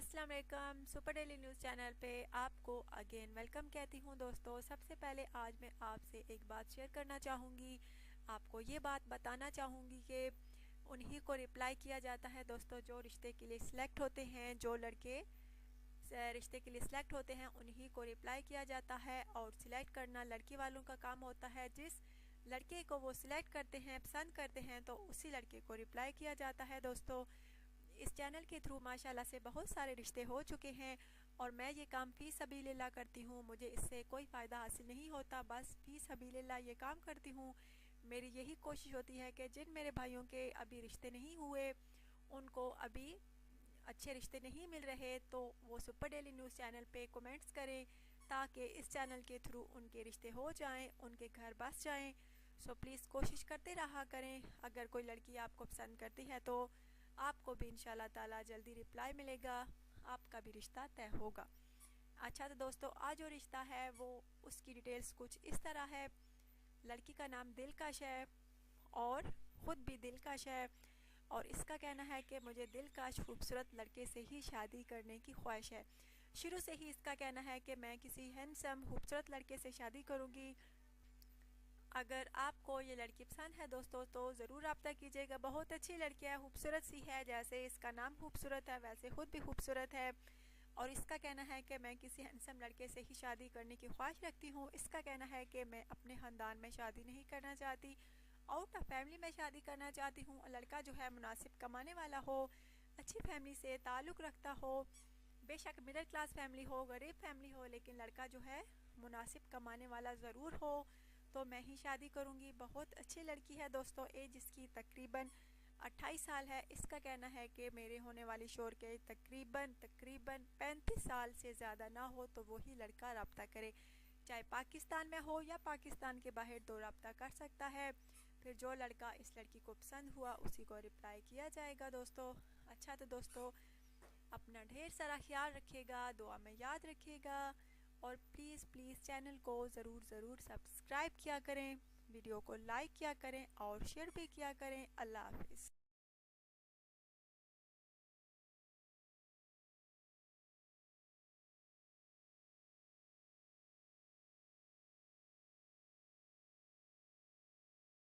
अस्सलाम वालेकुम। Super daily news channel पे आपको अगेन वेलकम कहती हूँ। दोस्तों, सबसे पहले आज मैं आपसे एक बात शेयर करना चाहूँगी। आपको ये बात बताना चाहूँगी कि उन्हीं को रिप्लाई किया जाता है दोस्तों जो रिश्ते के लिए सिलेक्ट होते हैं। जो लड़के रिश्ते के लिए सिलेक्ट होते हैं उन्हीं को रिप्लाई किया जाता है, और सिलेक्ट करना लड़की वालों का काम होता है। जिस लड़के को वो सिलेक्ट करते हैं, पसंद करते हैं, तो उसी लड़के को रिप्लाई किया जाता है। दोस्तों, इस चैनल के थ्रू माशाल्लाह से बहुत सारे रिश्ते हो चुके हैं, और मैं ये काम फ़ी सबीलिल्लाह करती हूँ। मुझे इससे कोई फ़ायदा हासिल नहीं होता, बस फ़ी सबीलिल्लाह ये काम करती हूँ। मेरी यही कोशिश होती है कि जिन मेरे भाइयों के अभी रिश्ते नहीं हुए, उनको अभी अच्छे रिश्ते नहीं मिल रहे, तो वो सुपर डेली न्यूज़ चैनल पे कमेंट्स करें ताकि इस चैनल के थ्रू उनके रिश्ते हो जाएं, उनके घर बस जाएं। सो प्लीज़ कोशिश करते रहा करें। अगर कोई लड़की आपको पसंद करती है तो आपको भी इंशाल्लाह ताला जल्दी रिप्लाई मिलेगा, आपका भी रिश्ता तय होगा। अच्छा, तो दोस्तों, आज जो रिश्ता है वो उसकी डिटेल्स कुछ इस तरह है। लड़की का नाम दिलकश है और ख़ुद भी दिलकश है, और इसका कहना है कि मुझे दिलकश खूबसूरत लड़के से ही शादी करने की ख्वाहिश है। शुरू से ही इसका कहना है कि मैं किसी हैंडसम खूबसूरत लड़के से शादी करूंगी। अगर आपको ये लड़की पसंद है दोस्तों तो ज़रूर रब्ता कीजिएगा। बहुत अच्छी लड़की है, खूबसूरत सी है। जैसे इसका नाम खूबसूरत है वैसे खुद भी खूबसूरत है, और इसका कहना है कि मैं किसी हैंडसम लड़के से ही शादी करने की ख्वाहिश रखती हूँ। इसका कहना है कि मैं अपने ख़ानदान में शादी नहीं करना चाहती, आउट ऑफ फैमिली में शादी करना चाहती हूँ। लड़का जो है मुनासिब कमाने वाला हो, अच्छी फैमिली से ताल्लुक़ रखता हो। बेशक मिडिल क्लास फैमिली हो, गरीब फैमिली हो, लेकिन लड़का जो है मुनासिब कमाने वाला ज़रूर हो, तो मैं ही शादी करूँगी। बहुत अच्छी लड़की है दोस्तों, एज इसकी तकरीबन 28 साल है। इसका कहना है कि मेरे होने वाली शोहर के तकरीबन 35 साल से ज़्यादा ना हो तो वही लड़का रब्ता करे, चाहे पाकिस्तान में हो या पाकिस्तान के बाहर, तो रब्ता कर सकता है। फिर जो लड़का इस लड़की को पसंद हुआ उसी को रिप्लाई किया जाएगा दोस्तों। अच्छा, तो दोस्तों, अपना ढेर सारा ख्याल रखिएगा, दुआ में याद रखिएगा, और प्लीज़ प्लीज़ चैनल को ज़रूर सब्सक्राइब किया करें, वीडियो को लाइक किया करें और शेयर भी किया करें। अल्लाह हाफिज़।